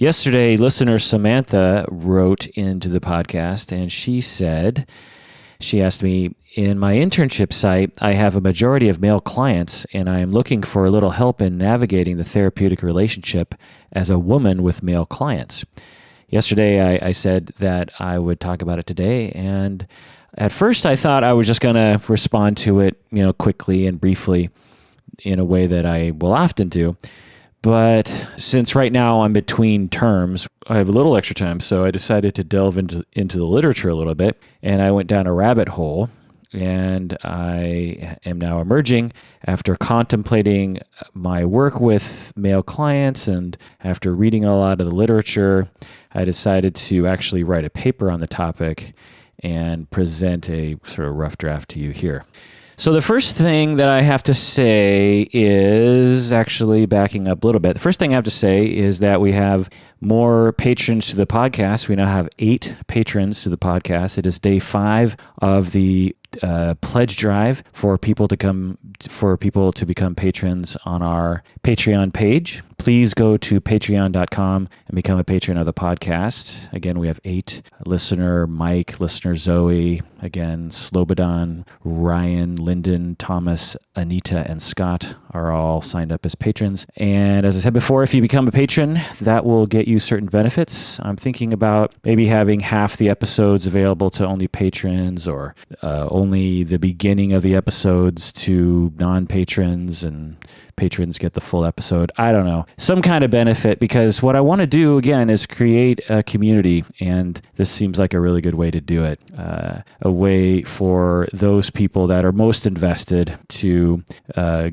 Yesterday, listener Samantha wrote into the podcast and she asked me, in my internship site, I have a majority of male clients and I am looking for a little help in navigating the therapeutic relationship as a woman with male clients. Yesterday, I said that I would talk about it today, and at first I thought I was just going to respond to it, quickly and briefly in a way that I will often do. But since right now I'm between terms, I have a little extra time, so I decided to delve into the literature a little bit, and I went down a rabbit hole, and I am now emerging after contemplating my work with male clients, and after reading a lot of the literature, I decided to actually write a paper on the topic and present a sort of rough draft to you here. So the first thing that I have to say is actually backing up a little bit. The first thing I have to say is that we have more patrons to the podcast. We now have 8 patrons to the podcast. It is day 5 of the pledge drive for people to become patrons on our Patreon page. Please go to patreon.com and become a patron of the podcast. Again, we have 8: listener Mike, listener Zoe, again, Slobodan, Ryan, Lyndon, Thomas, Anita, and Scott are all signed up as patrons. And as I said before, if you become a patron, that will get you certain benefits. I'm thinking about maybe having half the episodes available to only patrons, or only the beginning of the episodes to non-patrons, and patrons get the full episode. I don't know. Some kind of benefit, because what I want to do, again, is create a community, and this seems like a really good way to do it. A way for those people that are most invested to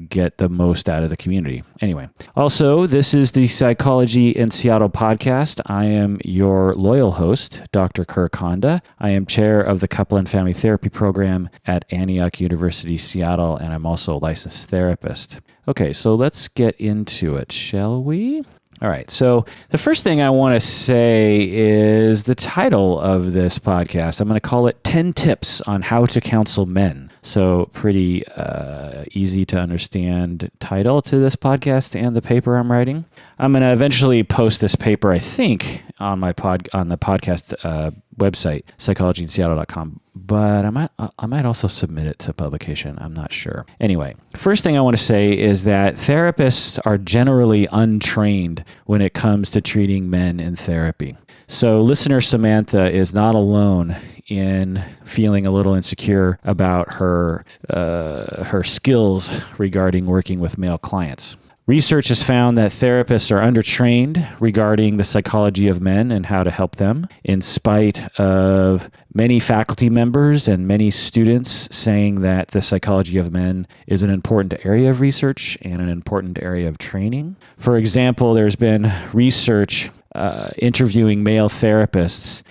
get the most out of the community. Anyway, also, this is the Psychology in Seattle podcast. I am your loyal host, Dr. Kirk Honda. I am chair of the Couple and Family Therapy program at Antioch University, Seattle, and I'm also a licensed therapist. Okay, so let's get into it, shall we? All right, so the first thing I want to say is the title of this podcast. I'm going to call it 10 Tips on How to Counsel Men. So pretty easy to understand title to this podcast and the paper I'm writing. I'm going to eventually post this paper, I think, on the podcast website, psychologyinseattle.com. But I might also submit it to publication. I'm not sure. Anyway, first thing I want to say is that therapists are generally untrained when it comes to treating men in therapy. So listener Samantha is not alone in feeling a little insecure about her skills regarding working with male clients. Research has found that therapists are undertrained regarding the psychology of men and how to help them, in spite of many faculty members and many students saying that the psychology of men is an important area of research and an important area of training. For example, there's been research interviewing male therapists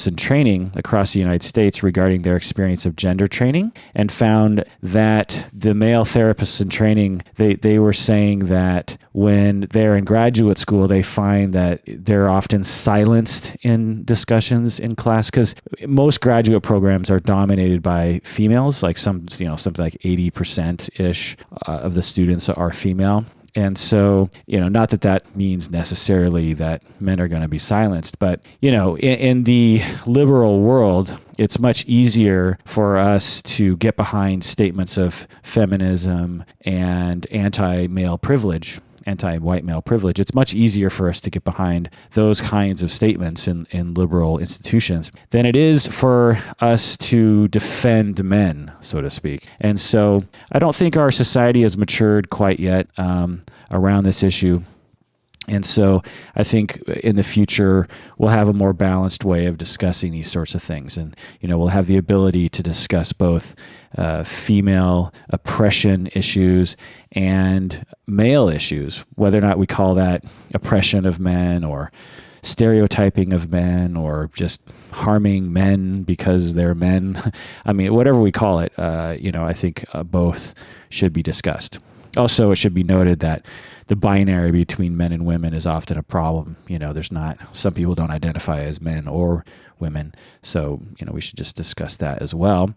in training across the United States regarding their experience of gender training, and found that the male therapists in training, they were saying that when they're in graduate school, they find that they're often silenced in discussions in class, because most graduate programs are dominated by females, like something like 80%-ish of the students are female. And so, not that means necessarily that men are going to be silenced, but, in the liberal world, it's much easier for us to get behind statements of feminism and anti-white male privilege. It's much easier for us to get behind those kinds of statements in liberal institutions than it is for us to defend men, so to speak. And so I don't think our society has matured quite yet around this issue. And so I think in the future, we'll have a more balanced way of discussing these sorts of things. And, we'll have the ability to discuss both female oppression issues and male issues, whether or not we call that oppression of men or stereotyping of men or just harming men because they're men. I mean, whatever we call it, I think both should be discussed. Also, it should be noted that the binary between men and women is often a problem. Some people don't identify as men or women. So, we should just discuss that as well.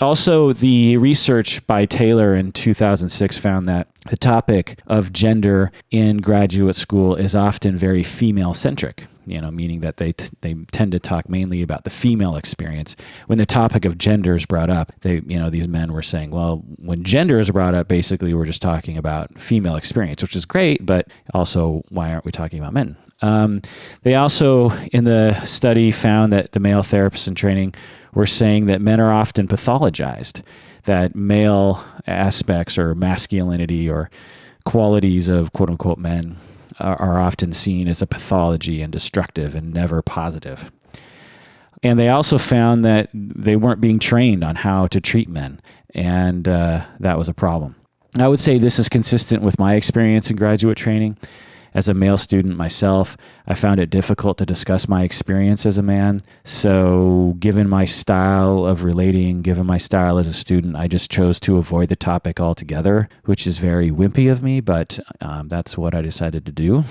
Also, the research by Taylor in 2006 found that the topic of gender in graduate school is often very female-centric, meaning that they tend to talk mainly about the female experience. When the topic of gender is brought up, these men were saying, well, when gender is brought up, basically we're just talking about female experience, which is great, but also why aren't we talking about men? They also, in the study, found that the male therapists in training were saying that men are often pathologized, that male aspects or masculinity or qualities of quote-unquote men are often seen as a pathology and destructive and never positive. And they also found that they weren't being trained on how to treat men, and that was a problem. I would say this is consistent with my experience in graduate training. As a male student myself, I found it difficult to discuss my experience as a man. So given my style of relating, given my style as a student, I just chose to avoid the topic altogether, which is very wimpy of me, but that's what I decided to do.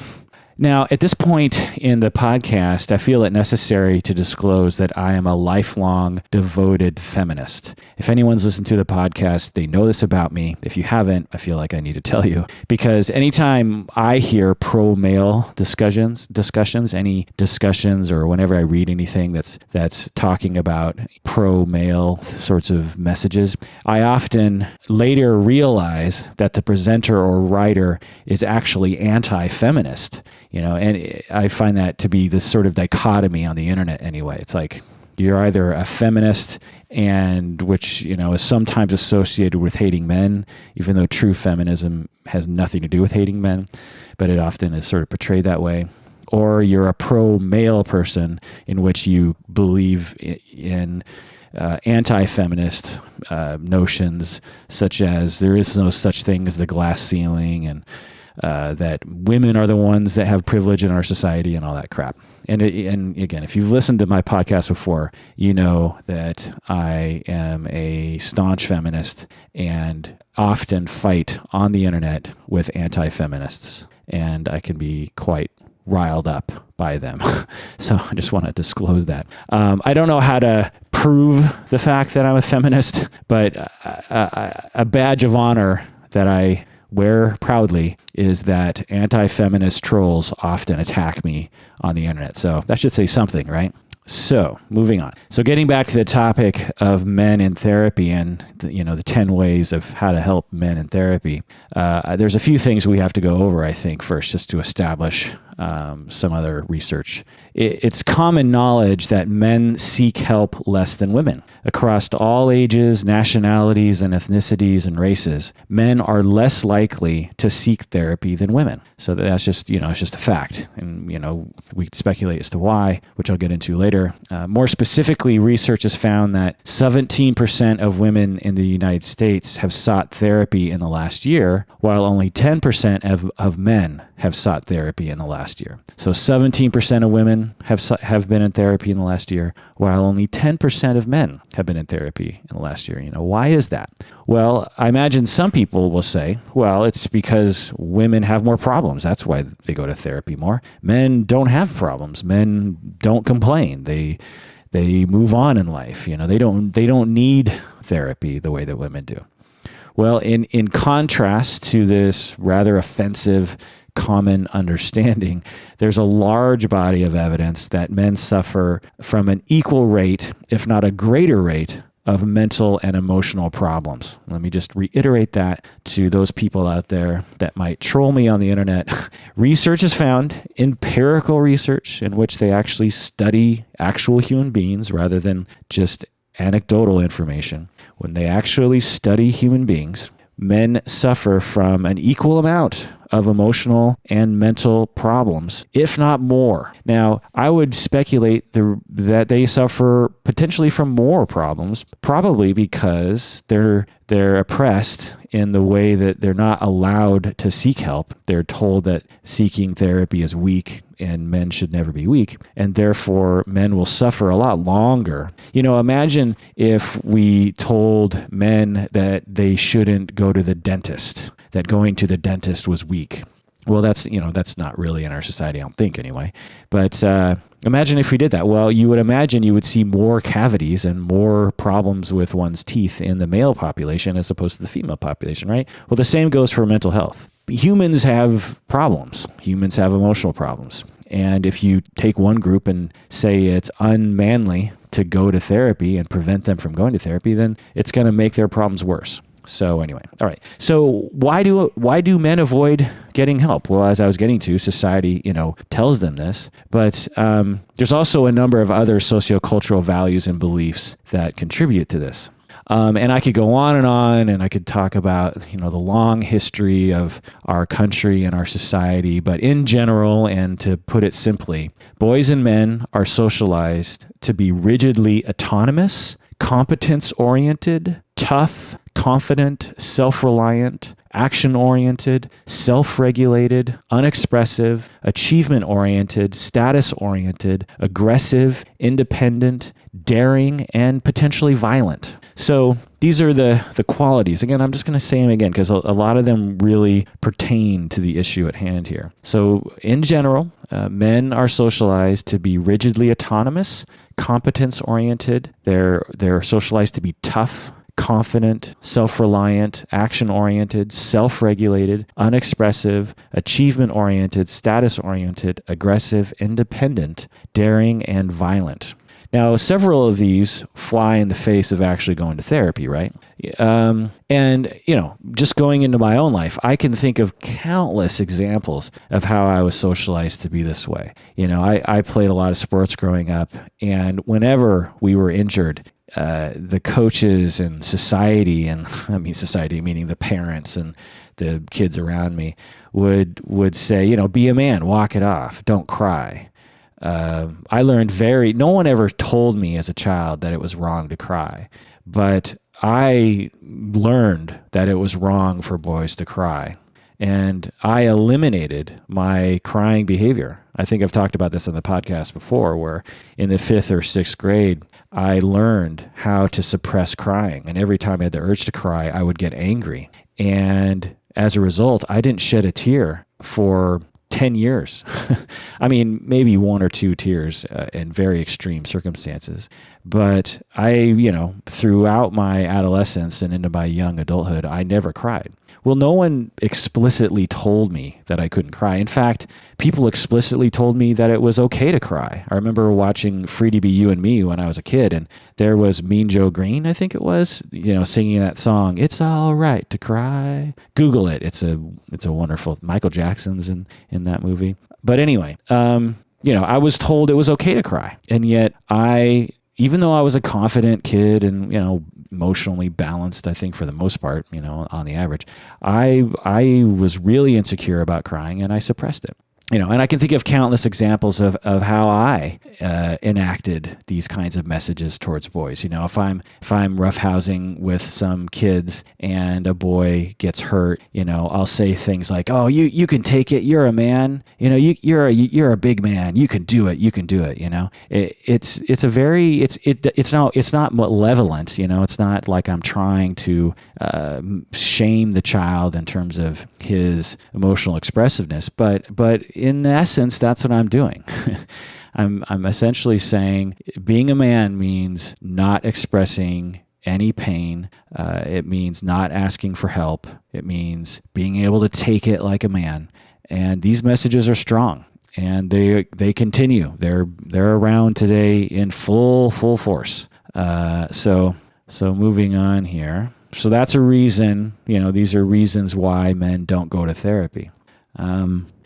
Now, at this point in the podcast, I feel it necessary to disclose that I am a lifelong devoted feminist. If anyone's listened to the podcast, they know this about me. If you haven't, I feel like I need to tell you, because anytime I hear pro-male discussions, any discussions, or whenever I read anything that's talking about pro-male sorts of messages, I often later realize that the presenter or writer is actually anti-feminist. And I find that to be this sort of dichotomy on the internet anyway. It's like you're either a feminist, and which, is sometimes associated with hating men, even though true feminism has nothing to do with hating men, but it often is sort of portrayed that way. Or you're a pro-male person in which you believe in anti-feminist notions, such as there is no such thing as the glass ceiling, and that women are the ones that have privilege in our society and all that crap. And again, if you've listened to my podcast before, you know that I am a staunch feminist and often fight on the internet with anti-feminists, and I can be quite riled up by them. So I just want to disclose that. I don't know how to prove the fact that I'm a feminist, but a badge of honor that I wear proudly is that anti-feminist trolls often attack me on the internet. So that should say something, right? So moving on. So getting back to the topic of men in therapy and the 10 ways of how to help men in therapy, there's a few things we have to go over, I think, first, just to establish some other research. It's common knowledge that men seek help less than women. Across all ages, nationalities, and ethnicities and races, men are less likely to seek therapy than women. So that's just, it's just a fact. And, we could speculate as to why, which I'll get into later. More specifically, research has found that 17% of women in the United States have sought therapy in the last year, while only 10% of men have sought therapy in the last year. So 17% of women have been in therapy in the last year, while only 10% of men have been in therapy in the last year. Why is that? Well, I imagine some people will say, well, it's because women have more problems. That's why they go to therapy more. Men don't have problems. Men don't complain. They move on in life. They don't need therapy the way that women do. Well, in contrast to this rather offensive common understanding, there's a large body of evidence that men suffer from an equal rate, if not a greater rate, of mental and emotional problems. Let me just reiterate that to those people out there that might troll me on the internet. Research has found, empirical research, in which they actually study actual human beings rather than just anecdotal information. When they actually study human beings, men suffer from an equal amount of emotional and mental problems, if not more. Now, I would speculate that they suffer potentially from more problems, probably because they're oppressed in the way that they're not allowed to seek help. They're told that seeking therapy is weak and men should never be weak, and therefore men will suffer a lot longer. Imagine if we told men that they shouldn't go to the dentist, that going to the dentist was weak. Well, that's not really in our society, I don't think anyway. But imagine if we did that. Well, you would imagine you would see more cavities and more problems with one's teeth in the male population as opposed to the female population, right? Well, the same goes for mental health. Humans have problems. Humans have emotional problems. And if you take one group and say it's unmanly to go to therapy and prevent them from going to therapy, then it's going to make their problems worse. So anyway, all right. So why do men avoid getting help? Well, as I was getting to, society, tells them this, but there's also a number of other sociocultural values and beliefs that contribute to this. And I could go on, and I could talk about, the long history of our country and our society. But in general, and to put it simply, boys and men are socialized to be rigidly autonomous, competence-oriented, tough, confident, self-reliant, action-oriented, self-regulated, unexpressive, achievement-oriented, status-oriented, aggressive, independent, daring, and potentially violent. So these are the qualities. Again, I'm just going to say them again because a lot of them really pertain to the issue at hand here. So in general, men are socialized to be rigidly autonomous, competence-oriented. They're socialized to be tough, confident, self-reliant, action-oriented, self-regulated, unexpressive, achievement-oriented, status-oriented, aggressive, independent, daring, and violent. Now, several of these fly in the face of actually going to therapy, right? And, just going into my own life, I can think of countless examples of how I was socialized to be this way. I played a lot of sports growing up, and whenever we were injured, the coaches and society, and I mean society meaning the parents and the kids around me, would say, be a man, walk it off, don't cry. I learned no one ever told me as a child that it was wrong to cry, but I learned that it was wrong for boys to cry. And I eliminated my crying behavior. I think I've talked about this on the podcast before, where in the 5th or 6th grade, I learned how to suppress crying. And every time I had the urge to cry, I would get angry. And as a result, I didn't shed a tear for 10 years. I mean, maybe 1 or 2 tears in very extreme circumstances. But throughout my adolescence and into my young adulthood, I never cried. Well, no one explicitly told me that I couldn't cry. In fact, people explicitly told me that it was okay to cry. I remember watching Free to Be You and Me when I was a kid, and there was Mean Joe Green, I think it was, singing that song, "It's All Right to Cry." Google it. It's a wonderful, Michael Jackson's in that movie. But anyway, I was told it was okay to cry. And yet even though I was a confident kid and, emotionally balanced, I think for the most part, on the average, I was really insecure about crying and I suppressed it. And I can think of countless examples of how I enacted these kinds of messages towards boys. If I'm roughhousing with some kids and a boy gets hurt, I'll say things like, "Oh, you can take it. You're a man. You're a big man. You can do it. You can do it." It's not malevolent. It's not like I'm trying to shame the child in terms of his emotional expressiveness, but in essence, that's what I'm doing. I'm essentially saying being a man means not expressing any pain. It means not asking for help. It means being able to take it like a man. And these messages are strong, and they continue. They're around today in full force. So moving on here. So that's a reason. These are reasons why men don't go to therapy.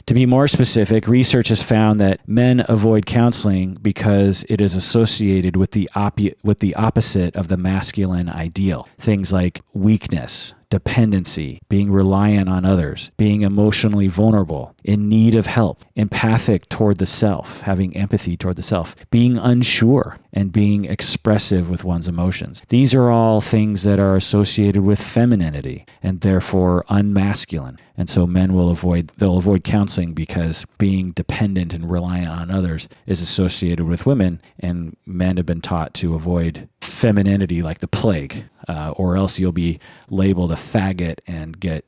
To be more specific, research has found that men avoid counseling because it is associated with the opposite of the masculine ideal. Things like weakness, dependency, being reliant on others, being emotionally vulnerable, in need of help, empathic toward the self, having empathy toward the self, being unsure, and being expressive with one's emotions. These are all things that are associated with femininity and therefore unmasculine. And so men will avoid counseling because being dependent and reliant on others is associated with women, and men have been taught to avoid femininity like the plague. or else you'll be labeled a faggot and get,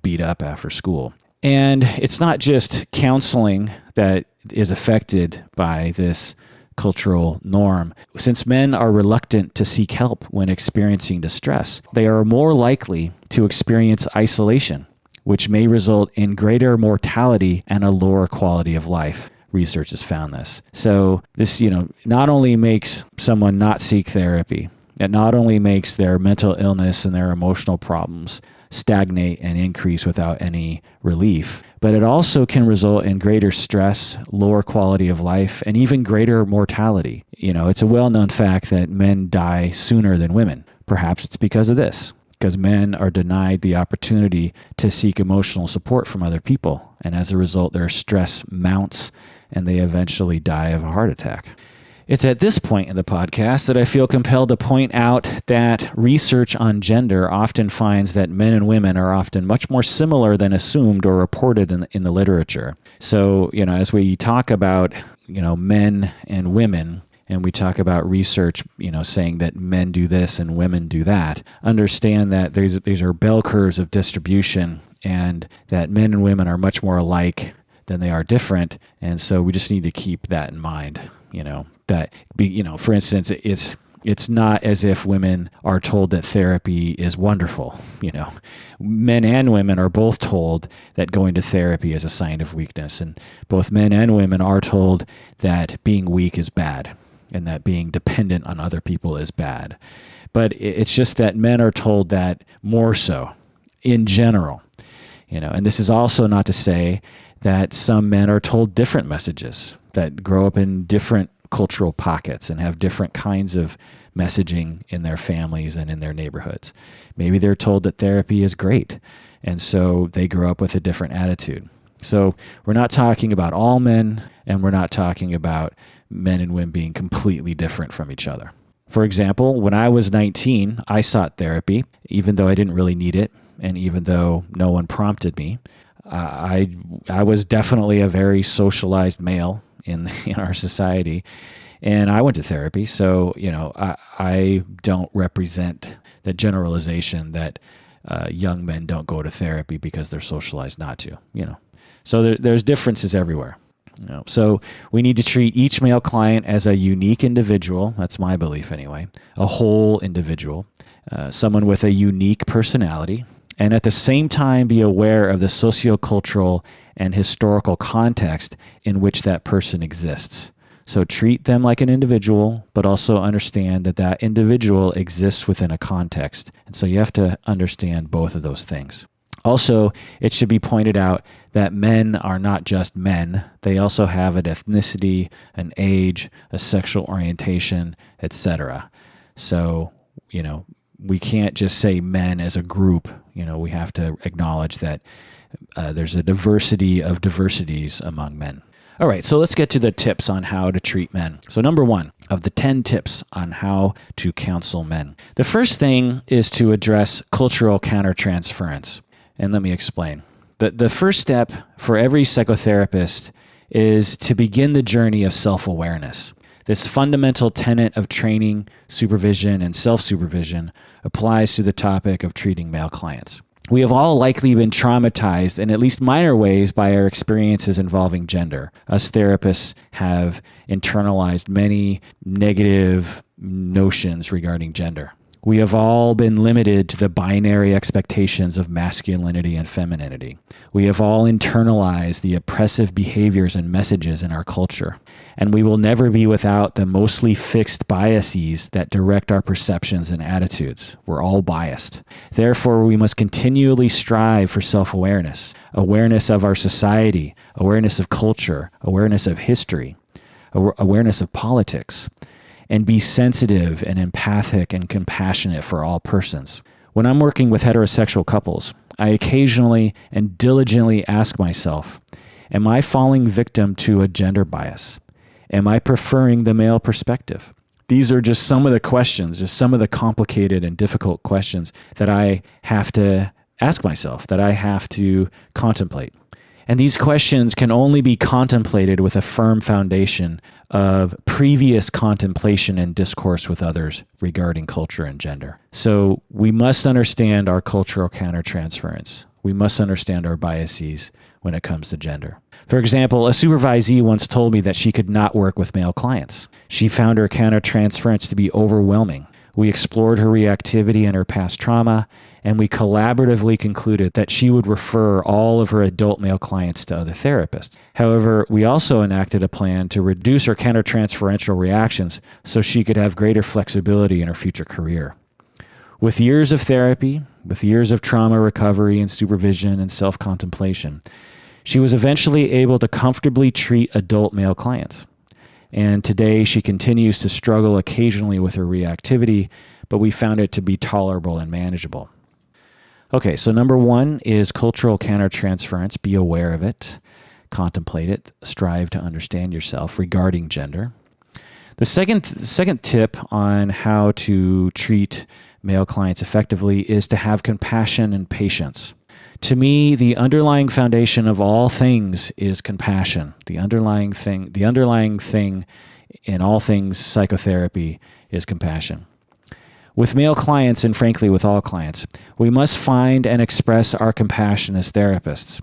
beat up after school. And it's not just counseling that is affected by this cultural norm. Since men are reluctant to seek help when experiencing distress, they are more likely to experience isolation, which may result in greater mortality and a lower quality of life. Research has found this. So this, not only makes someone not seek therapy, it not only makes their mental illness and their emotional problems stagnate and increase without any relief, but it also can result in greater stress, lower quality of life, and even greater mortality. It's a well-known fact that men die sooner than women. Perhaps it's because of this, because men are denied the opportunity to seek emotional support from other people, and as a result, their stress mounts and they eventually die of a heart attack. It's at this point in the podcast that I feel compelled to point out that research on gender often finds that men and women are often much more similar than assumed or reported in the literature. So, as we talk about, men and women, and we talk about research, saying that men do this and women do that, understand that these are bell curves of distribution and that men and women are much more alike than they are different. And so we just need to keep that in mind, for instance, it's not as if women are told that therapy is wonderful. Men and women are both told that going to therapy is a sign of weakness. And both men and women are told that being weak is bad and that being dependent on other people is bad. But it's just that men are told that more so in general, and this is also not to say that some men are told different messages that grow up in different cultural pockets and have different kinds of messaging in their families and in their neighborhoods. Maybe they're told that therapy is great, and so they grow up with a different attitude. So we're not talking about all men, and we're not talking about men and women being completely different from each other. For example, when I was 19, I sought therapy, even though I didn't really need it, and even though no one prompted me. I was definitely a very socialized male in our society, and I went to therapy. So, I don't represent the generalization that young men don't go to therapy because they're socialized not to, So there's differences everywhere. So we need to treat each male client as a unique individual. That's my belief anyway, a whole individual, someone with a unique personality, and at the same time be aware of the sociocultural and historical context in which that person exists. So treat them like an individual, but also understand that that individual exists within a context. And so you have to understand both of those things. Also, it should be pointed out that men are not just men. They also have an ethnicity, an age, a sexual orientation, etc. So, we can't just say men as a group. We have to acknowledge that there's a diversity of diversities among men. All right, so let's get to the tips on how to treat men. So number 1 of the 10 tips on how to counsel men. The first thing is to address cultural countertransference. And let me explain. The first step for every psychotherapist is to begin the journey of self-awareness. This fundamental tenet of training, supervision, and self-supervision applies to the topic of treating male clients. We have all likely been traumatized in at least minor ways by our experiences involving gender. Us therapists have internalized many negative notions regarding gender. We have all been limited to the binary expectations of masculinity and femininity. We have all internalized the oppressive behaviors and messages in our culture. And we will never be without the mostly fixed biases that direct our perceptions and attitudes. We're all biased. Therefore, we must continually strive for self-awareness, awareness of our society, awareness of culture, awareness of history, awareness of politics, and be sensitive and empathic and compassionate for all persons. When I'm working with heterosexual couples, I occasionally and diligently ask myself, am I falling victim to a gender bias? Am I preferring the male perspective? These are just some of the questions, just some of the complicated and difficult questions that I have to ask myself, that I have to contemplate. And these questions can only be contemplated with a firm foundation of previous contemplation and discourse with others regarding culture and gender. So we must understand our cultural countertransference. We must understand our biases when it comes to gender. For example, a supervisee once told me that she could not work with male clients. She found her countertransference to be overwhelming. We explored her reactivity and her past trauma, and we collaboratively concluded that she would refer all of her adult male clients to other therapists. However, we also enacted a plan to reduce her countertransferential reactions so she could have greater flexibility in her future career. With years of therapy, with years of trauma recovery and supervision and self-contemplation, she was eventually able to comfortably treat adult male clients. And today she continues to struggle occasionally with her reactivity, but we found it to be tolerable and manageable. Okay, so number 1 is cultural countertransference. Be aware of it, contemplate it, strive to understand yourself regarding gender. The second tip on how to treat male clients effectively is to have compassion and patience. To me, the underlying foundation of all things is compassion. The underlying thing in all things psychotherapy is compassion. With male clients, and frankly with all clients, we must find and express our compassion as therapists.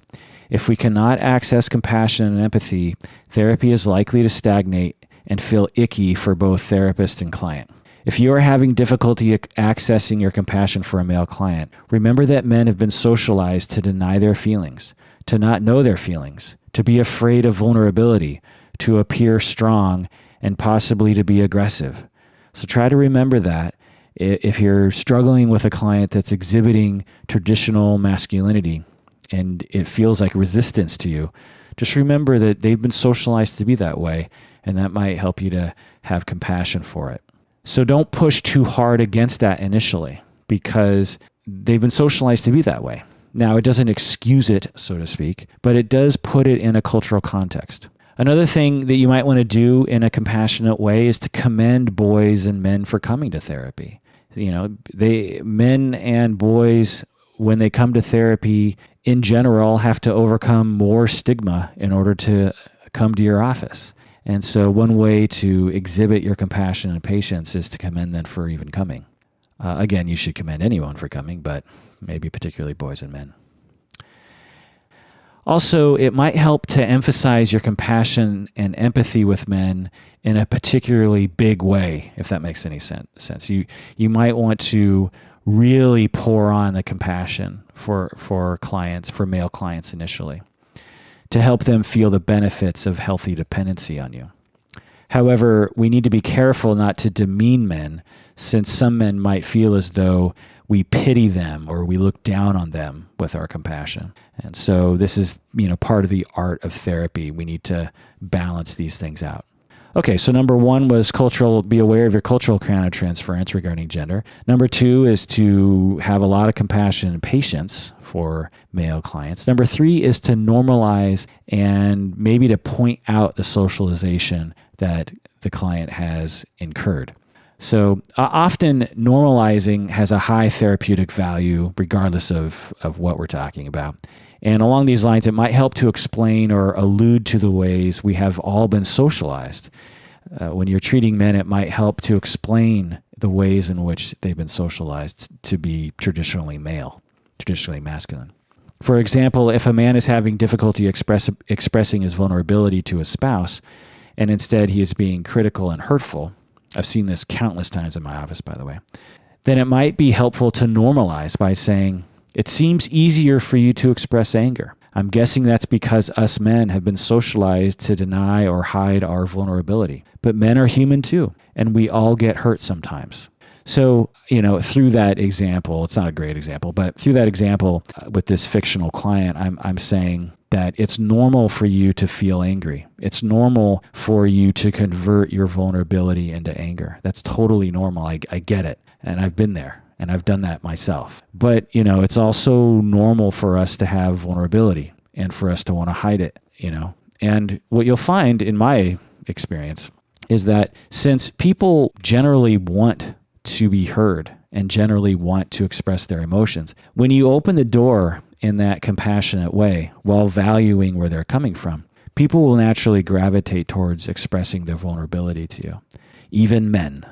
If we cannot access compassion and empathy, therapy is likely to stagnate and feel icky for both therapist and client. If you are having difficulty accessing your compassion for a male client, remember that men have been socialized to deny their feelings, to not know their feelings, to be afraid of vulnerability, to appear strong, and possibly to be aggressive. So try to remember that. If you're struggling with a client that's exhibiting traditional masculinity and it feels like resistance to you, just remember that they've been socialized to be that way, and that might help you to have compassion for it. So don't push too hard against that initially, because they've been socialized to be that way. Now, it doesn't excuse it, so to speak, but it does put it in a cultural context. Another thing that you might want to do in a compassionate way is to commend boys and men for coming to therapy. Men and boys, when they come to therapy, in general, have to overcome more stigma in order to come to your office. And so one way to exhibit your compassion and patience is to commend them for even coming. Again, you should commend anyone for coming, but maybe particularly boys and men. Also, it might help to emphasize your compassion and empathy with men in a particularly big way, if that makes any sense. You might want to really pour on the compassion for clients, for male clients initially, to help them feel the benefits of healthy dependency on you. However, we need to be careful not to demean men, since some men might feel as though we pity them or we look down on them with our compassion. And so this is, part of the art of therapy. We need to balance these things out. Okay, so number 1 was be aware of your cultural countertransference regarding gender. Number 2 is to have a lot of compassion and patience for male clients. Number 3 is to normalize and maybe to point out the socialization that the client has incurred. So often normalizing has a high therapeutic value regardless of what we're talking about. And along these lines, it might help to explain or allude to the ways we have all been socialized. When you're treating men, it might help to explain the ways in which they've been socialized to be traditionally male, traditionally masculine. For example, if a man is having difficulty expressing his vulnerability to his spouse, and instead he is being critical and hurtful, I've seen this countless times in my office, by the way, then it might be helpful to normalize by saying, "It seems easier for you to express anger. I'm guessing that's because us men have been socialized to deny or hide our vulnerability. But men are human too, and we all get hurt sometimes." So, through that example, it's not a great example, but through that example with this fictional client, I'm saying that it's normal for you to feel angry. It's normal for you to convert your vulnerability into anger. That's totally normal. I get it. And I've been there. And I've done that myself. But, it's also normal for us to have vulnerability and for us to want to hide it, And what you'll find in my experience is that since people generally want to be heard and generally want to express their emotions, when you open the door in that compassionate way while valuing where they're coming from, people will naturally gravitate towards expressing their vulnerability to you. Even men.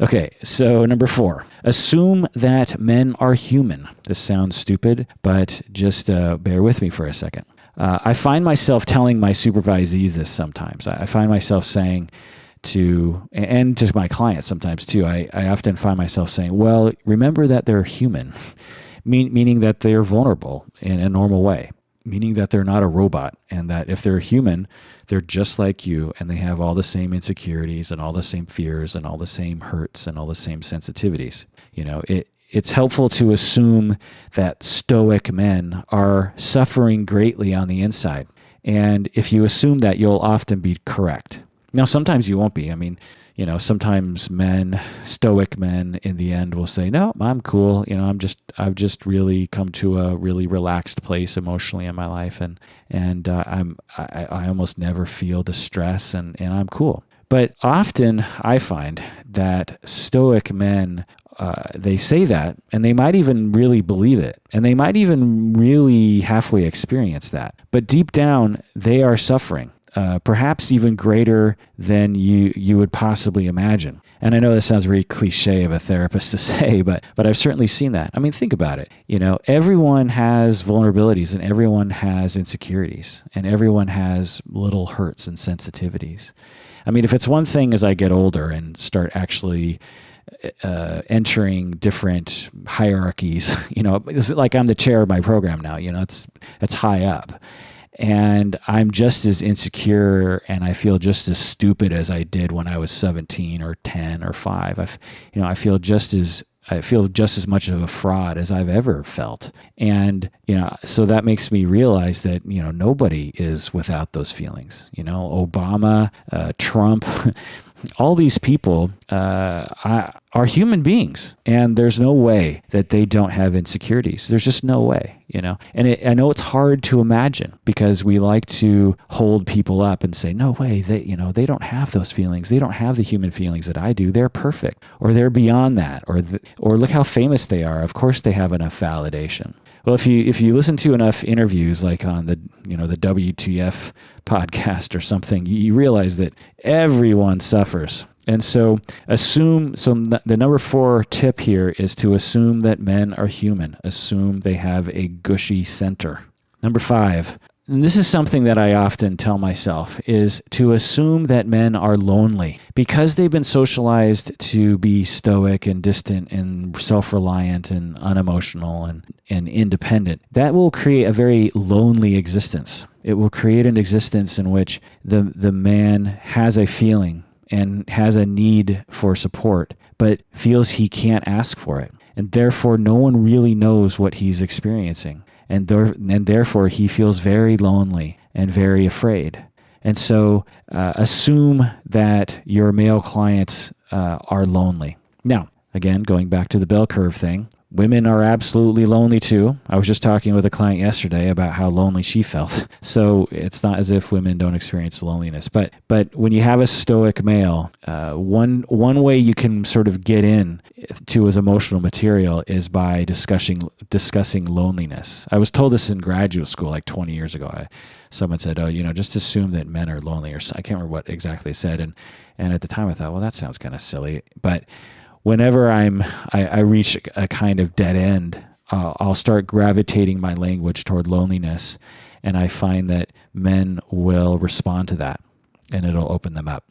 Okay, so number 4, assume that men are human. This sounds stupid, but just bear with me for a second. I find myself telling my supervisees this sometimes. I find myself saying to my clients sometimes too, I often find myself saying, well, remember that they're human, meaning that they're vulnerable in a normal way. Meaning that they're not a robot, and that if they're human, they're just like you, and they have all the same insecurities and all the same fears and all the same hurts and all the same sensitivities. It's helpful to assume that stoic men are suffering greatly on the inside. And if you assume that, you'll often be correct. Now, sometimes you won't be. I mean, sometimes stoic men in the end will say, no, I'm cool. I've just really come to a really relaxed place emotionally in my life. And I almost never feel distress and I'm cool. But often I find that stoic men, they say that, and they might even really believe it. And they might even really halfway experience that. But deep down, they are suffering. Perhaps even greater than you would possibly imagine. And I know this sounds very cliche of a therapist to say, but I've certainly seen that. I mean, think about it. Everyone has vulnerabilities and everyone has insecurities and everyone has little hurts and sensitivities. I mean, if it's one thing as I get older and start actually entering different hierarchies, it's like I'm the chair of my program now, it's high up. And I'm just as insecure and I feel just as stupid as I did when I was 17 or 10 or 5. I feel just as much of a fraud as I've ever felt. And, so that makes me realize that, nobody is without those feelings. Obama, Trump, all these people are human beings, and there's no way that they don't have insecurities. There's just no way, And I know it's hard to imagine because we like to hold people up and say, no way, they don't have those feelings. They don't have the human feelings that I do. They're perfect, or they're beyond that, or look how famous they are. Of course, they have enough validation. Well, if you listen to enough interviews, like on the WTF podcast or something, you realize that everyone suffers. And so the number 4 tip here is to assume that men are human. Assume they have a gushy center. Number 5, and this is something that I often tell myself, is to assume that men are lonely. Because they've been socialized to be stoic and distant and self-reliant and unemotional and independent, that will create a very lonely existence. It will create an existence in which the man has a feeling and has a need for support, but feels he can't ask for it. And therefore, no one really knows what he's experiencing. And therefore, he feels very lonely and very afraid. And so assume that your male clients are lonely. Now, again, going back to the bell curve thing, women are absolutely lonely too. I was just talking with a client yesterday about how lonely she felt. So it's not as if women don't experience loneliness. But when you have a stoic male, one way you can sort of get in to his emotional material is by discussing loneliness. I was told this in graduate school like 20 years ago. Someone said, just assume that men are lonely, or I can't remember what exactly they said. And at the time I thought, well, that sounds kind of silly. But whenever I reach a kind of dead end, I'll start gravitating my language toward loneliness, and I find that men will respond to that, and it'll open them up.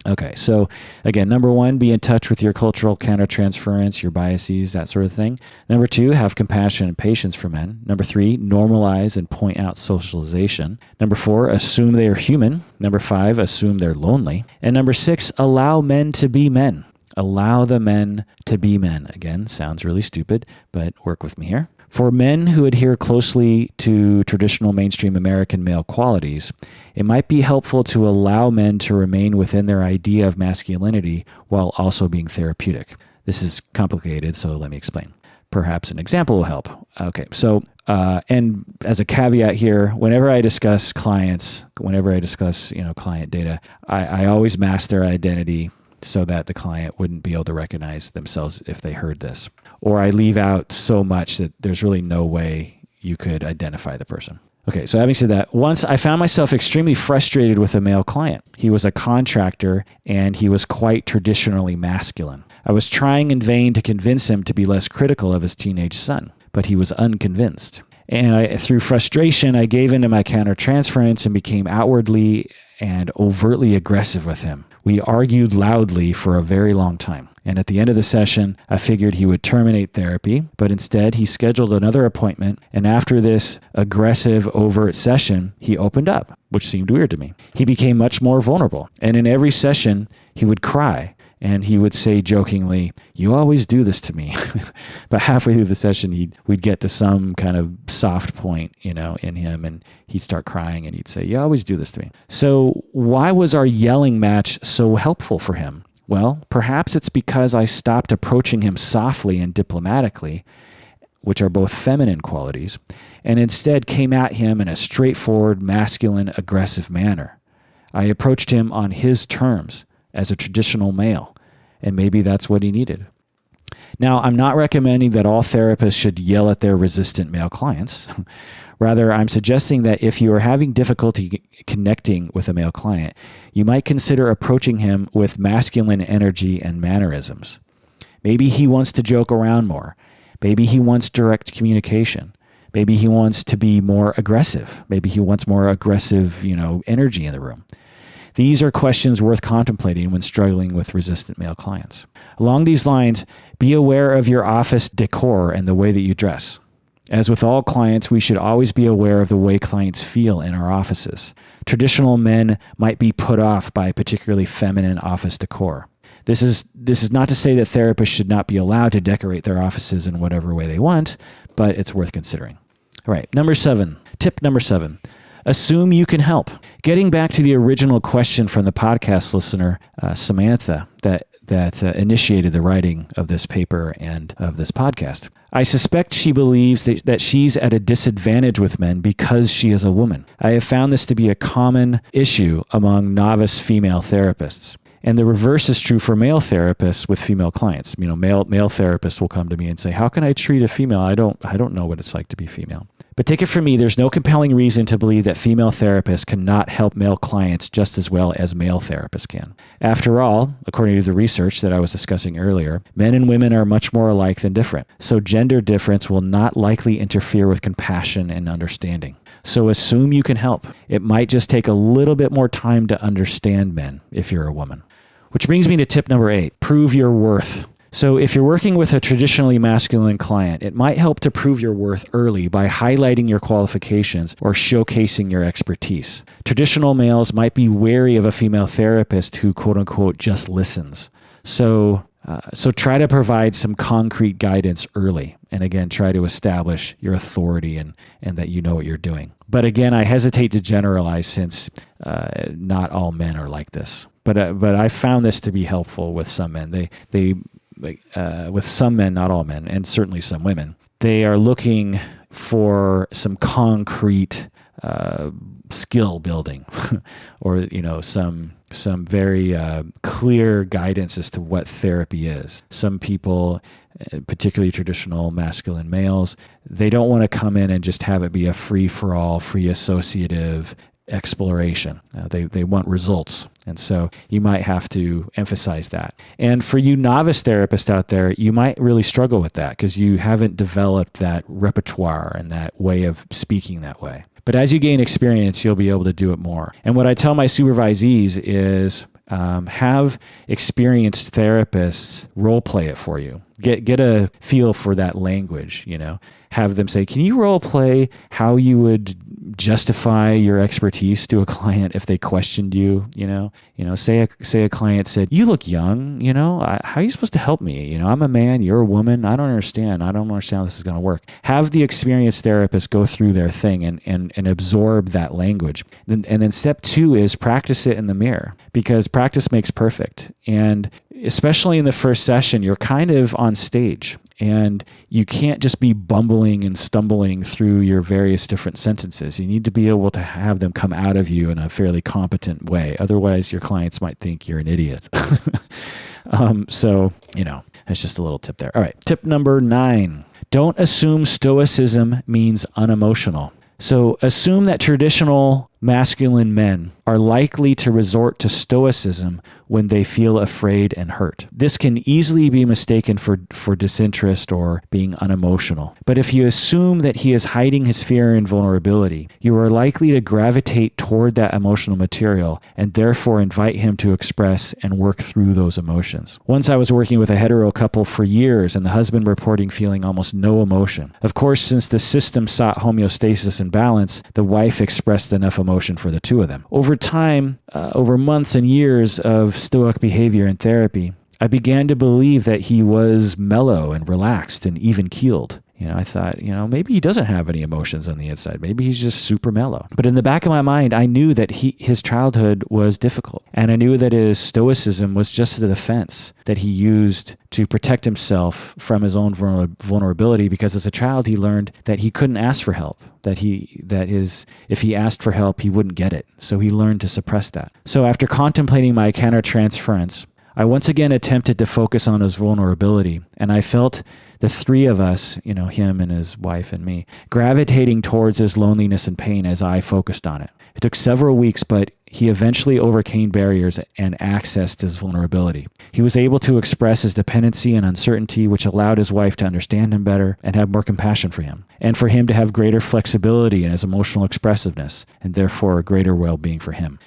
Okay, so again, number 1, be in touch with your cultural countertransference, your biases, that sort of thing. Number 2, have compassion and patience for men. Number 3, normalize and point out socialization. Number 4, assume they are human. Number 5, assume they're lonely. And number 6, allow men to be men. Allow the men to be men. Again, sounds really stupid, but work with me here. For men who adhere closely to traditional mainstream American male qualities, it might be helpful to allow men to remain within their idea of masculinity while also being therapeutic. This is complicated, so let me explain. Perhaps an example will help. Okay, so, and as a caveat here, whenever I discuss client data, I always mask their identity so that the client wouldn't be able to recognize themselves if they heard this. Or I leave out so much that there's really no way you could identify the person. Okay, so having said that, once I found myself extremely frustrated with a male client. He was a contractor and he was quite traditionally masculine. I was trying in vain to convince him to be less critical of his teenage son, but he was unconvinced. And through frustration, I gave in to my countertransference and became outwardly and overtly aggressive with him. We argued loudly for a very long time. And at the end of the session, I figured he would terminate therapy, but instead he scheduled another appointment. And after this aggressive, overt session, he opened up, which seemed weird to me. He became much more vulnerable. And in every session, he would cry. And he would say jokingly, "You always do this to me." But halfway through the session, we'd get to some kind of soft point, in him, and he'd start crying and he'd say, "You always do this to me." So why was our yelling match so helpful for him? Well, perhaps it's because I stopped approaching him softly and diplomatically, which are both feminine qualities, and instead came at him in a straightforward, masculine, aggressive manner. I approached him on his terms, as a traditional male, and maybe that's what he needed. Now, I'm not recommending that all therapists should yell at their resistant male clients. Rather, I'm suggesting that if you are having difficulty connecting with a male client, you might consider approaching him with masculine energy and mannerisms. Maybe he wants to joke around more. Maybe he wants direct communication. Maybe he wants to be more aggressive. Maybe he wants more aggressive, energy in the room. These are questions worth contemplating when struggling with resistant male clients. Along these lines, be aware of your office decor and the way that you dress. As with all clients, we should always be aware of the way clients feel in our offices. Traditional men might be put off by particularly feminine office decor. This is not to say that therapists should not be allowed to decorate their offices in whatever way they want, but it's worth considering. All right, tip number 7. Assume you can help. Getting back to the original question from the podcast listener, Samantha, that initiated the writing of this paper and of this podcast. I suspect she believes that she's at a disadvantage with men because she is a woman. I have found this to be a common issue among novice female therapists. And the reverse is true for male therapists with female clients. Male therapists will come to me and say, "How can I treat a female? I don't know what it's like to be female." But take it from me, there's no compelling reason to believe that female therapists cannot help male clients just as well as male therapists can. After all, according to the research that I was discussing earlier, men and women are much more alike than different. So gender difference will not likely interfere with compassion and understanding. So assume you can help. It might just take a little bit more time to understand men if you're a woman. Which brings me to tip number 8, prove your worth. So if you're working with a traditionally masculine client, it might help to prove your worth early by highlighting your qualifications or showcasing your expertise. Traditional males might be wary of a female therapist who, quote unquote, just listens. So try to provide some concrete guidance early. And again, try to establish your authority and that you know what you're doing. But again, I hesitate to generalize since not all men are like this. But I found this to be helpful with some men. With some men, not all men, and certainly some women, they are looking for some concrete skill building, or some very clear guidance as to what therapy is. Some people, particularly traditional masculine males, they don't want to come in and just have it be a free-for-all, free associative exploration. They want results. And so you might have to emphasize that. And for you novice therapists out there, you might really struggle with that because you haven't developed that repertoire and that way of speaking that way. But as you gain experience, you'll be able to do it more. And what I tell my supervisees is have experienced therapists role play it for you. Get a feel for that language, Have them say, "Can you role play how you would justify your expertise to a client if they questioned you?" Say a client said, "You look young, how are you supposed to help me? I'm a man, you're a woman. I don't understand how this is going to work." Have the experienced therapist go through their thing and absorb that language. And then step 2 is practice it in the mirror, because practice makes perfect. And especially in the first session, you're kind of on stage. And you can't just be bumbling and stumbling through your various different sentences. You need to be able to have them come out of you in a fairly competent way. Otherwise, your clients might think you're an idiot. So, that's just a little tip there. All right. Tip number 9. Don't assume stoicism means unemotional. So assume that traditional masculine men are likely to resort to stoicism when they feel afraid and hurt. This can easily be mistaken for disinterest or being unemotional. But if you assume that he is hiding his fear and vulnerability, you are likely to gravitate toward that emotional material and therefore invite him to express and work through those emotions. Once I was working with a hetero couple for years and the husband reporting feeling almost no emotion. Of course, since the system sought homeostasis and balance, the wife expressed enough emotion for the two of them. Over time, over months and years of stoic behavior and therapy, I began to believe that he was mellow and relaxed and even-keeled. I thought, maybe he doesn't have any emotions on the inside. Maybe he's just super mellow. But in the back of my mind, I knew that his childhood was difficult. And I knew that his stoicism was just a defense that he used to protect himself from his own vulnerability, because as a child, he learned that he couldn't ask for help, if he asked for help, he wouldn't get it. So he learned to suppress that. So after contemplating my countertransference, I once again attempted to focus on his vulnerability, and I felt the three of us, him and his wife and me, gravitating towards his loneliness and pain as I focused on it. It took several weeks, but he eventually overcame barriers and accessed his vulnerability. He was able to express his dependency and uncertainty, which allowed his wife to understand him better and have more compassion for him, and for him to have greater flexibility in his emotional expressiveness, and therefore a greater well-being for him.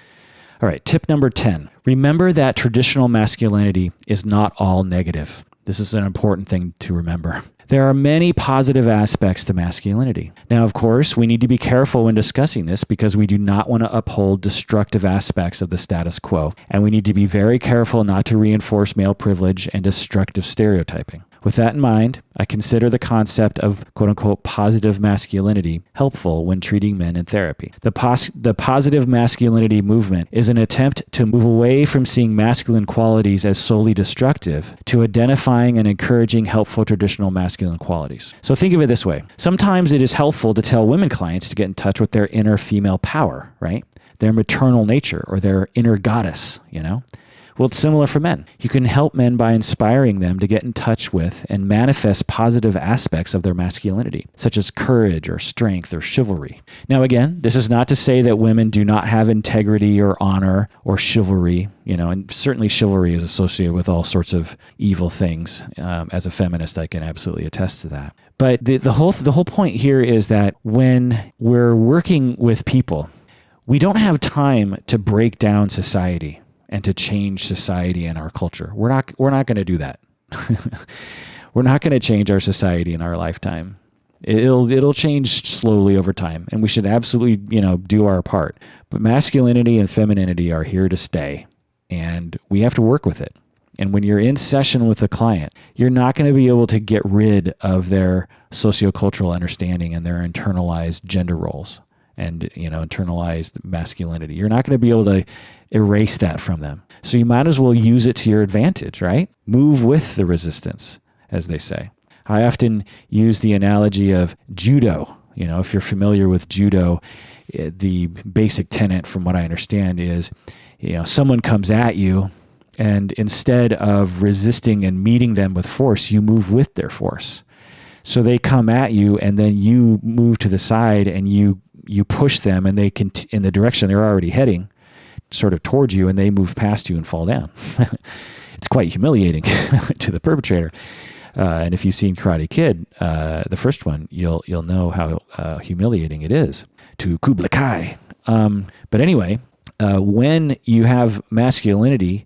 All right, tip number 10. Remember that traditional masculinity is not all negative. This is an important thing to remember. There are many positive aspects to masculinity. Now, of course, we need to be careful when discussing this because we do not want to uphold destructive aspects of the status quo, and we need to be very careful not to reinforce male privilege and destructive stereotyping. With that in mind, I consider the concept of quote-unquote positive masculinity helpful when treating men in therapy. The positive masculinity movement is an attempt to move away from seeing masculine qualities as solely destructive to identifying and encouraging helpful traditional masculine qualities. So think of it this way. Sometimes it is helpful to tell women clients to get in touch with their inner female power, right? Their maternal nature or their inner goddess, Well, it's similar for men. You can help men by inspiring them to get in touch with and manifest positive aspects of their masculinity, such as courage or strength or chivalry. Now, again, this is not to say that women do not have integrity or honor or chivalry, and certainly chivalry is associated with all sorts of evil things. As a feminist, I can absolutely attest to that. But the whole point here is that when we're working with people, we don't have time to break down society and to change society and our culture. We're not going to do that. We're not going to change our society in our lifetime. It'll change slowly over time, and we should absolutely, do our part. But masculinity and femininity are here to stay, and we have to work with it. And when you're in session with a client, you're not going to be able to get rid of their sociocultural understanding and their internalized gender roles and, internalized masculinity. You're not going to be able to erase that from them. So you might as well use it to your advantage, right? Move with the resistance, as they say. I often use the analogy of judo. If you're familiar with judo, the basic tenet from what I understand is, someone comes at you and instead of resisting and meeting them with force, you move with their force. So they come at you and then you move to the side and you push them and they can in the direction they're already heading, sort of towards you, and they move past you and fall down. It's quite humiliating to the perpetrator. And if you've seen Karate Kid, the first one, you'll know how humiliating it is to Kublai Kai. But anyway, when you have masculinity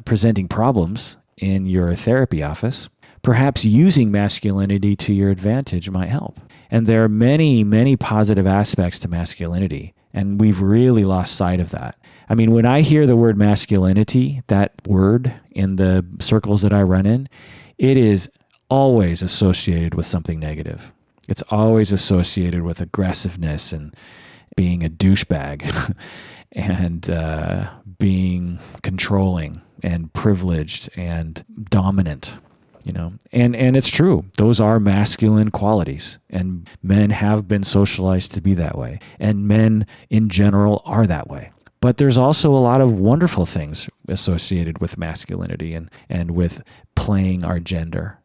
presenting problems in your therapy office, perhaps using masculinity to your advantage might help. And there are many, many positive aspects to masculinity, and we've really lost sight of that. I mean, when I hear the word masculinity, that word in the circles that I run in, it is always associated with something negative. It's always associated with aggressiveness and being a douchebag and being controlling and privileged and dominant. And it's true. Those are masculine qualities, and men have been socialized to be that way, and men in general are that way. But there's also a lot of wonderful things associated with masculinity and with playing our gender,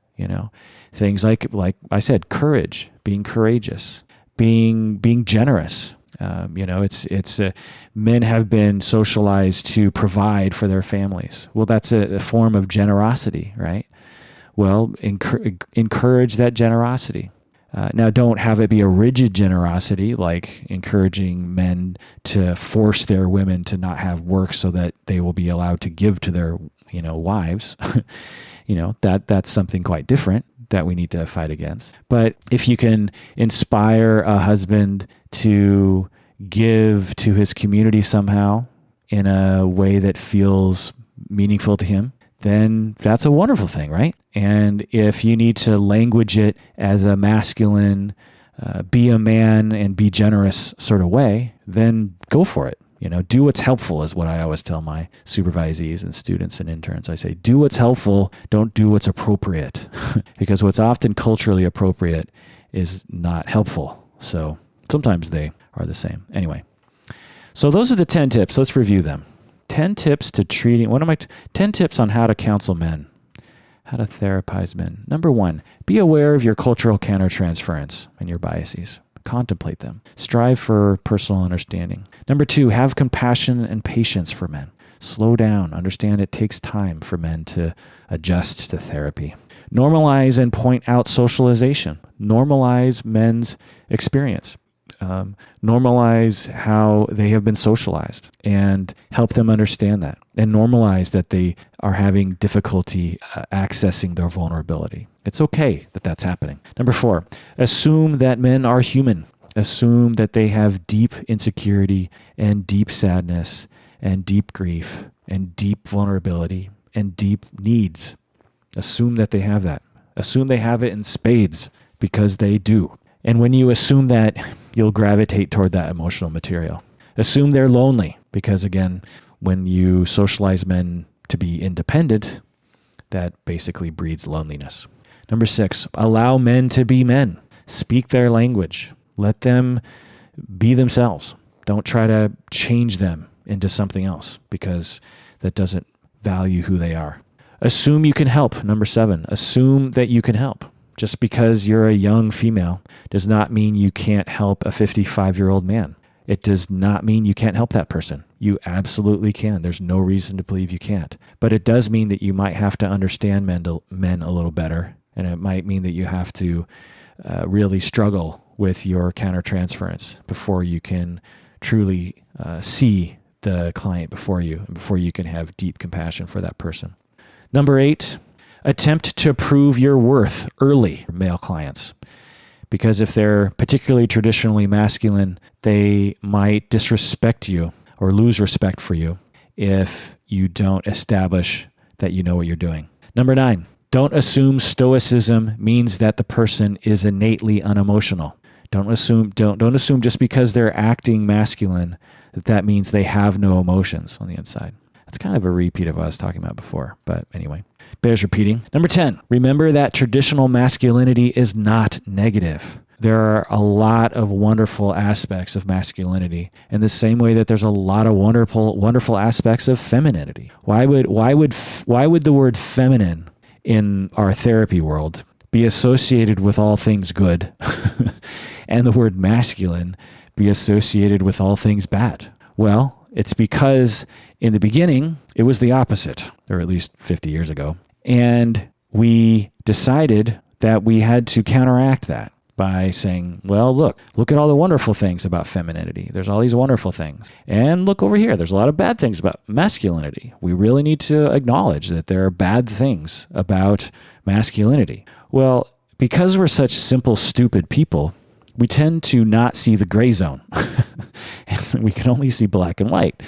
things like I said, courage, being courageous, being generous. Men have been socialized to provide for their families. Well, that's a form of generosity, right? Well, encourage that generosity. Now, don't have it be a rigid generosity, like encouraging men to force their women to not have work so that they will be allowed to give to their, wives. That's something quite different that we need to fight against. But if you can inspire a husband to give to his community somehow in a way that feels meaningful to him, then that's a wonderful thing, right? And if you need to language it as a masculine, be a man and be generous sort of way, then go for it. Do what's helpful is what I always tell my supervisees and students and interns. I say, do what's helpful, don't do what's appropriate. Because what's often culturally appropriate is not helpful. So sometimes they are the same. Anyway, so those are the 10 tips. Let's review them. 10 tips to treating, 10 tips on how to counsel men, how to therapize men. Number 1, be aware of your cultural countertransference and your biases. Contemplate them. Strive for personal understanding. Number 2, have compassion and patience for men. Slow down. Understand it takes time for men to adjust to therapy. Normalize and point out socialization. Normalize men's experience. Normalize how they have been socialized and help them understand that, and normalize that they are having difficulty accessing their vulnerability. It's okay that that's happening. Number 4, assume that men are human. Assume that they have deep insecurity and deep sadness and deep grief and deep vulnerability and deep needs. Assume that they have that. Assume they have it in spades, because they do. And when you assume that, you'll gravitate toward that emotional material. Assume they're lonely, because again, when you socialize men to be independent, that basically breeds loneliness. Number 6, allow men to be men. Speak their language. Let them be themselves. Don't try to change them into something else, because that doesn't value who they are. Assume you can help. Number 7, assume that you can help. Just because you're a young female does not mean you can't help a 55-year-old man. It does not mean you can't help that person. You absolutely can. There's no reason to believe you can't. But it does mean that you might have to understand men a little better, and it might mean that you have to really struggle with your countertransference before you can truly see the client before you, and before you can have deep compassion for that person. Number 8, attempt to prove your worth early for male clients. Because if they're particularly traditionally masculine, they might disrespect you or lose respect for you if you don't establish that you know what you're doing. Number 9, don't assume stoicism means that the person is innately unemotional. Don't assume just because they're acting masculine that means they have no emotions on the inside. That's kind of a repeat of what I was talking about before, but anyway, bears repeating. Number 10, remember that traditional masculinity is not negative. There are a lot of wonderful aspects of masculinity in the same way that there's a lot of wonderful aspects of femininity. Why would the word feminine in our therapy world be associated with all things good and the word masculine be associated with all things bad? Well, it's because in the beginning, it was the opposite, or at least 50 years ago. And we decided that we had to counteract that by saying, well, look at all the wonderful things about femininity. There's all these wonderful things. And look over here, there's a lot of bad things about masculinity. We really need to acknowledge that there are bad things about masculinity. Well, because we're such simple, stupid people, we tend to not see the gray zone. We can only see black and white.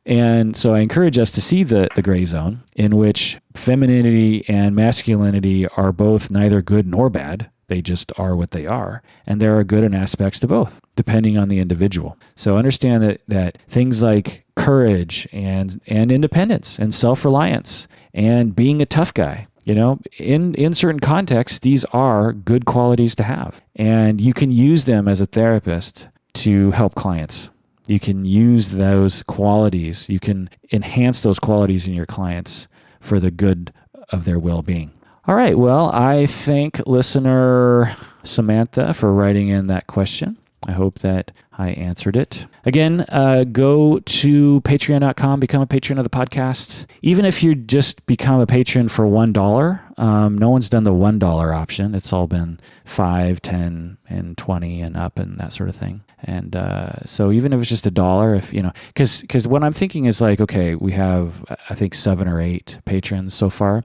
And so I encourage us to see the gray zone in which femininity and masculinity are both neither good nor bad. They just are what they are. And there are good and aspects to both, depending on the individual. So understand that things like courage and independence and self-reliance and being a tough guy, in certain contexts, these are good qualities to have. And you can use them as a therapist to help clients. You can use those qualities. You can enhance those qualities in your clients for the good of their well-being. All right. Well, I thank listener Samantha for writing in that question. I hope that I answered it. Again, go to patreon.com, become a patron of the podcast. Even if you just become a patron for $1, no one's done the $1 option. It's all been $5, $10, and $20 and up and that sort of thing. And so even if it's just $1, if because what I'm thinking is like, okay, we have, I think 7 or 8 patrons so far.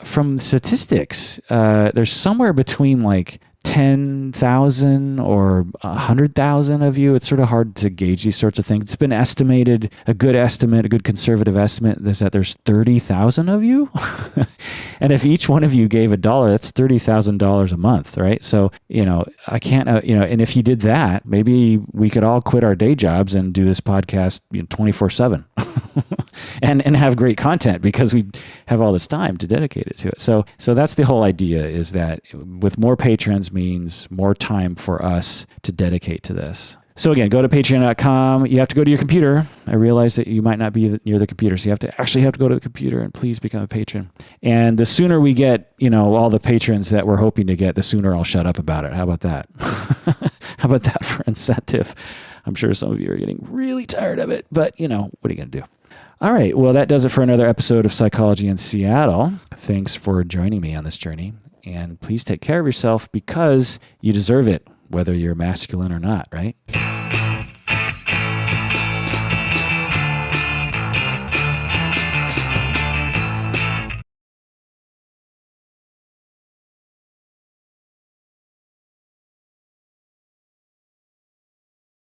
From statistics, there's somewhere between like 10,000 or 100,000 of you. It's sort of hard to gauge these sorts of things. It's been estimated, a good conservative estimate is that there's 30,000 of you. And if each one of you gave $1, that's $30,000 a month, right? So, I can't, and if you did that, maybe we could all quit our day jobs and do this podcast 24/7 and have great content because we have all this time to dedicate it to it. So that's the whole idea, is that with more patrons means more time for us to dedicate to this. So again, go to patreon.com. You have to go to your computer. I realize that you might not be near the computer, so you have to go to the computer and please become a patron. And the sooner we get, all the patrons that we're hoping to get, the sooner I'll shut up about it. How about that? How about that for incentive? I'm sure some of you are getting really tired of it, but what are you going to do? All right. Well, that does it for another episode of Psychology in Seattle. Thanks for joining me on this journey. And please take care of yourself because you deserve it, whether you're masculine or not, right?